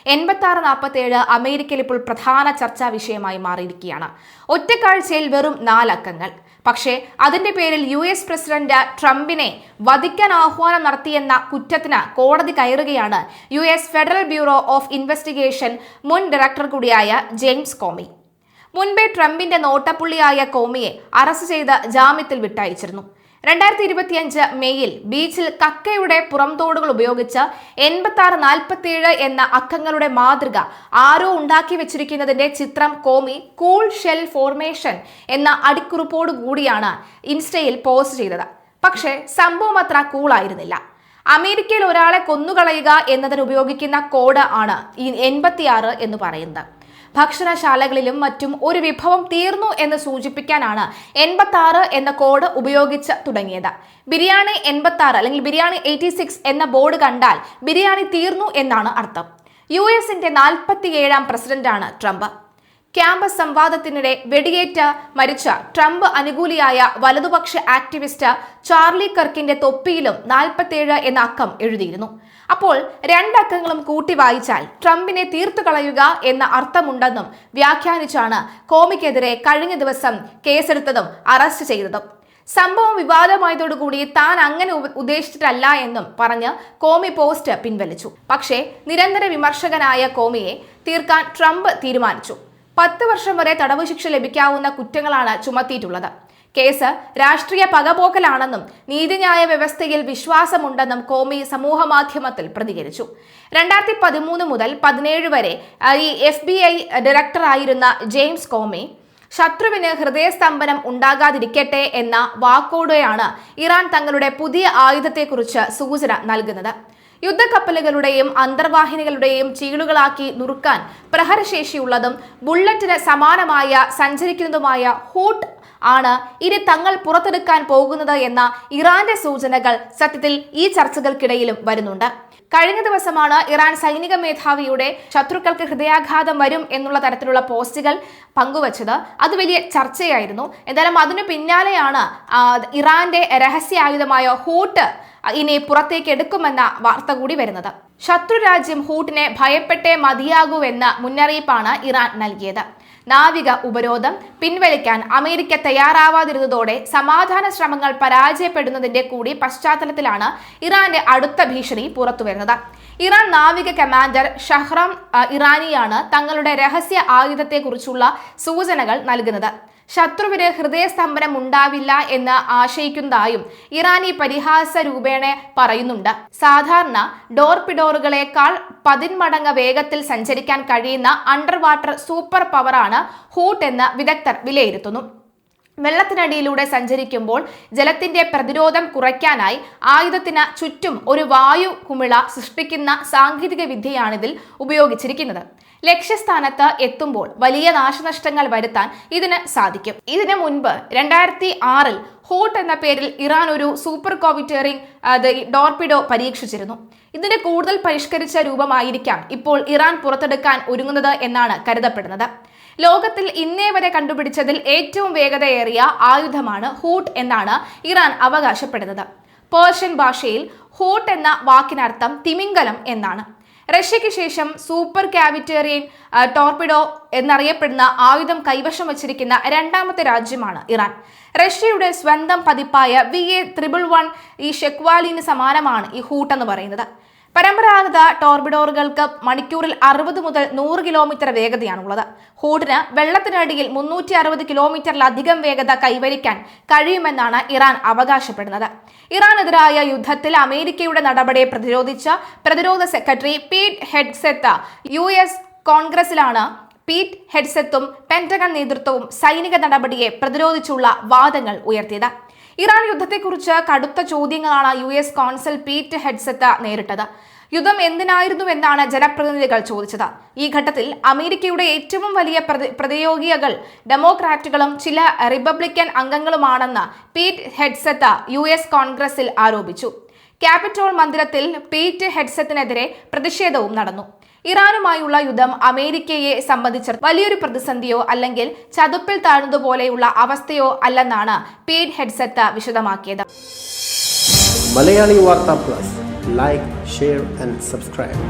86-47 അമേരിക്കയിൽ ഇപ്പോൾ പ്രധാന ചർച്ചാ വിഷയമായി മാറിയിരിക്കുകയാണ്. ഒറ്റക്കാഴ്ചയിൽ വെറും 4 അക്കങ്ങൾ. പക്ഷേ അതിന്റെ പേരിൽ US പ്രസിഡന്റ് ട്രംപിനെ വധിക്കാൻ ആഹ്വാനം നടത്തിയെന്ന കുറ്റത്തിന് കോടതി കയറുകയാണ് US federal bureau of investigation മുൻ ഡയറക്ടർ കൂടിയായ ജെയിംസ് കോമി. മുൻപേ ട്രംപിന്റെ നോട്ടപ്പുള്ളിയായ കോമിയെ അറസ്റ്റ് ചെയ്ത് ജാമ്യത്തിൽ വിട്ടയച്ചിരുന്നു. 2025 മെയ്യിൽ ബീച്ചിൽ കക്കയുടെ പുറംതോടുകൾ ഉപയോഗിച്ച് 86-47 എന്ന അക്കങ്ങളുടെ മാതൃക ആരോ ഉണ്ടാക്കി വെച്ചിരിക്കുന്നതിന്റെ ചിത്രം കോമി കൂൾ ഷെൽ ഫോർമേഷൻ എന്ന അടിക്കുറിപ്പോടു കൂടിയാണ് ഇൻസ്റ്റയിൽ പോസ്റ്റ് ചെയ്തത്. പക്ഷേ സംഭവം അത്ര കൂളായിരുന്നില്ല. അമേരിക്കയിൽ ഒരാളെ കൊന്നുകളയുക എന്നതിന് ഉപയോഗിക്കുന്ന കോഡ് ആണ് ഈ 86 എന്ന് പറയുന്നത്. ഭക്ഷണശാലകളിലും മറ്റും ഒരു വിഭവം തീർന്നു എന്ന് സൂചിപ്പിക്കാനാണ് 86 എന്ന കോഡ് ഉപയോഗിച്ച് തുടങ്ങിയത്. ബിരിയാണി 86 അല്ലെങ്കിൽ ബിരിയാണി 86 എന്ന ബോർഡ് കണ്ടാൽ ബിരിയാണി തീർന്നു എന്നാണ് അർത്ഥം. US-ന്റെ 47ാം പ്രസിഡന്റാണ് ട്രംപ്. ക്യാമ്പസ് സംവാദത്തിനിടെ വെടിയേറ്റ് മരിച്ച ട്രംപ് അനുകൂലിയായ വലതുപക്ഷ ആക്ടിവിസ്റ്റ് ചാർലി കർക്കിന്റെ തൊപ്പിയിലും 47 എന്ന അക്കം എഴുതിയിരുന്നു. അപ്പോൾ 2 അക്കങ്ങളും കൂട്ടി വായിച്ചാൽ ട്രംപിനെ തീർത്തു കളയുക എന്ന അർത്ഥമുണ്ടെന്നും വ്യാഖ്യാനിച്ചാണ് കോമിക്കെതിരെ കഴിഞ്ഞ ദിവസം കേസെടുത്തതും അറസ്റ്റ് ചെയ്തതും. സംഭവം വിവാദമായതോടുകൂടി താൻ അങ്ങനെ ഉദ്ദേശിച്ചിട്ടല്ല എന്നും പറഞ്ഞ് കോമി പോസ്റ്റ് പിൻവലിച്ചു. പക്ഷേ നിരന്തര വിമർശകനായ കോമിയെ തീർക്കാൻ ട്രംപ് തീരുമാനിച്ചു. 10 വർഷം വരെ തടവ് ശിക്ഷ ലഭിക്കാവുന്ന കുറ്റങ്ങളാണ് ചുമത്തിയിട്ടുള്ളത്. കേസ് രാഷ്ട്രീയ പകപോക്കലാണെന്നും നീതിന്യായ വ്യവസ്ഥയിൽ വിശ്വാസമുണ്ടെന്നും കോമി സമൂഹമാധ്യമത്തിൽ പ്രതികരിച്ചു. 2013 മുതൽ 2017 വരെ ഈ FBI ഡയറക്ടറായിരുന്ന ജെയിംസ് കോമി ശത്രുവിന് ഹൃദയസ്തംഭനം ഉണ്ടാകാതിരിക്കട്ടെ എന്ന വാക്കോടെയാണ് ഇറാൻ തങ്ങളുടെ പുതിയ ആയുധത്തെക്കുറിച്ച് സൂചന നൽകുന്നത്. യുദ്ധക്കപ്പലുകളുടെയും അന്തർവാഹിനികളുടെയും ചീളുകളാക്കി നുറുക്കാൻ പ്രഹരശേഷിയുള്ളതും ബുള്ളറ്റിന് സമാനമായ സഞ്ചരിക്കുന്നതുമായ ഹൂട്ട് ആണ് ഇനി തങ്ങൾ പുറത്തെടുക്കാൻ പോകുന്നത് എന്ന ഇറാന്റെ സൂചനകൾ സത്യത്തിൽ ഈ ചർച്ചകൾക്കിടയിലും വരുന്നുണ്ട്. കഴിഞ്ഞ ദിവസമാണ് ഇറാൻ സൈനിക മേധാവിയുടെ ശത്രുക്കൾക്ക് ഹൃദയാഘാതം വരും എന്നുള്ള തരത്തിലുള്ള പോസ്റ്റുകൾ പങ്കുവച്ചത്. അത് വലിയ ചർച്ചയായിരുന്നു. എന്തായാലും അതിനു പിന്നാലെയാണ് ഇറാന്റെ രഹസ്യായുധമായ ഹൂട്ട് ഇനി പുറത്തേക്ക് എടുക്കുമെന്ന വാർത്ത കൂടി വരുന്നത്. ശത്രു രാജ്യം ഹൂട്ടിനെ ഭയപ്പെട്ടേ മതിയാകൂവെന്ന മുന്നറിയിപ്പാണ് ഇറാൻ നൽകിയത്. നാവിക ഉപരോധം പിൻവലിക്കാൻ അമേരിക്ക തയ്യാറാവാതിരുന്നതോടെ സമാധാന ശ്രമങ്ങൾ പരാജയപ്പെടുന്നതിന്റെ കൂടി പശ്ചാത്തലത്തിലാണ് ഇറാന്റെ അടുത്ത ഭീഷണി പുറത്തുവരുന്നത്. ഇറാൻ നാവിക കമാൻഡർ ഷഹ്റാം ഇറാനിയാണ് തങ്ങളുടെ രഹസ്യ ആയുധത്തെക്കുറിച്ചുള്ള സൂചനകൾ നൽകുന്നത്. ശത്രുവിന് ഹൃദയസ്തംഭനം ഉണ്ടാവില്ല എന്ന് ആശയിക്കുന്നതായും ഇറാനി പരിഹാസ രൂപേണ പറയുന്നുണ്ട്. സാധാരണ ഡോർപിഡോറുകളെക്കാൾ 10 മടങ്ങ് വേഗത്തിൽ സഞ്ചരിക്കാൻ കഴിയുന്ന അണ്ടർ വാട്ടർ സൂപ്പർ പവറാണ് ഹൂട്ട് എന്ന് വിദഗ്ധർ വിലയിരുത്തുന്നു. വെള്ളത്തിനടിയിലൂടെ സഞ്ചരിക്കുമ്പോൾ ജലത്തിന്റെ പ്രതിരോധം കുറയ്ക്കാനായി ആയുധത്തിന് ചുറ്റും ഒരു വായു കുമിള സൃഷ്ടിക്കുന്ന സാങ്കേതിക വിദ്യയാണിതിൽ ഉപയോഗിച്ചിരിക്കുന്നത്. ലക്ഷ്യസ്ഥാനത്ത് എത്തുമ്പോൾ വലിയ നാശനഷ്ടങ്ങൾ വരുത്താൻ ഇതിന് സാധിക്കും. ഇതിനു മുൻപ് 2006-ൽ ഹൂട്ട് എന്ന പേരിൽ ഇറാൻ ഒരു സൂപ്പർ കോവിറ്ററിംഗ് ഡോർപിഡോ പരീക്ഷിച്ചിരുന്നു. ഇതിന്റെ കൂടുതൽ പരിഷ്കരിച്ച രൂപമായിരിക്കാം ഇപ്പോൾ ഇറാൻ പുറത്തെടുക്കാൻ ഒരുങ്ങുന്നത് എന്നാണ് കരുതപ്പെടുന്നത്. ലോകത്തിൽ ഇന്നേ വരെ കണ്ടുപിടിച്ചതിൽ ഏറ്റവും വേഗതയേറിയ ആയുധമാണ് ഹൂട്ട് എന്നാണ് ഇറാൻ അവകാശപ്പെടുന്നത്. പേർഷ്യൻ ഭാഷയിൽ ഹൂട്ട് എന്ന വാക്കിനർത്ഥം തിമിംഗലം എന്നാണ്. റഷ്യയ്ക്ക് ശേഷം സൂപ്പർ കാവിറ്റേറിയൻ ടോർപിഡോ എന്നറിയപ്പെടുന്ന ആയുധം കൈവശം വച്ചിരിക്കുന്ന 2ാമത്തെ രാജ്യമാണ് ഇറാൻ. റഷ്യയുടെ സ്വന്തം പതിപ്പായ VA-111 ഈ ഷെക്വാലിന് സമാനമാണ് ഈ ഹൂട്ട് എന്ന് പറയുന്നത്. പരമ്പരാഗത ടോർപിഡോറുകൾക്ക് മണിക്കൂറിൽ 60 മുതൽ 100 കിലോമീറ്റർ വേഗതയാണുള്ളത്. ഹൂട്ടിന് വെള്ളത്തിനടിയിൽ 360 കിലോമീറ്ററിലധികം വേഗത കൈവരിക്കാൻ കഴിയുമെന്നാണ് ഇറാൻ അവകാശപ്പെടുന്നത്. ഇറാനെതിരായ യുദ്ധത്തിൽ അമേരിക്കയുടെ നടപടിയെ പ്രതിരോധിച്ച പ്രതിരോധ സെക്രട്ടറി പീറ്റ് ഹെഗ്സെത്ത് US കോൺഗ്രസിലാണ് പീറ്റ് ഹെഗ്സെത്തും പെന്റഗൺ നേതൃത്വവും സൈനിക നടപടിയെ പ്രതിരോധിച്ചുള്ള വാദങ്ങൾ ഉയർത്തിയത്. ഇറാൻ യുദ്ധത്തെക്കുറിച്ച് കടുത്ത ചോദ്യങ്ങളാണ് US കോൺസൽ പീറ്റ് ഹെഗ്സെത്ത് നേരിട്ടത്. യുദ്ധം എന്തിനായിരുന്നുവെന്നാണ് ജനപ്രതിനിധികൾ ചോദിച്ചത്. ഈ ഘട്ടത്തിൽ അമേരിക്കയുടെ ഏറ്റവും വലിയ പ്രതിയോഗികൾ ഡെമോക്രാറ്റുകളും ചില റിപ്പബ്ലിക്കൻ അംഗങ്ങളുമാണെന്ന് പീറ്റ് ഹെഗ്സെത്ത് US കോൺഗ്രസിൽ ആരോപിച്ചു. ക്യാപിറ്റോൾ മന്ദിരത്തിൽ പീറ്റ് ഹെഗ്സെത്തിനെതിരെ പ്രതിഷേധവും നടന്നു. ഇറാനുമായുള്ള യുദ്ധം അമേരിക്കയെ സംബന്ധിച്ച് വലിയൊരു പ്രതിസന്ധിയോ അല്ലെങ്കിൽ ചതുപ്പിൽ താഴ്ന്നതുപോലെയുള്ള അവസ്ഥയോ അല്ലെന്നാണ് പീറ്റ് ഹെഗ്സെത്ത് വിശദമാക്കിയത്. മലയാളി വാർത്താ plus, like, share and subscribe.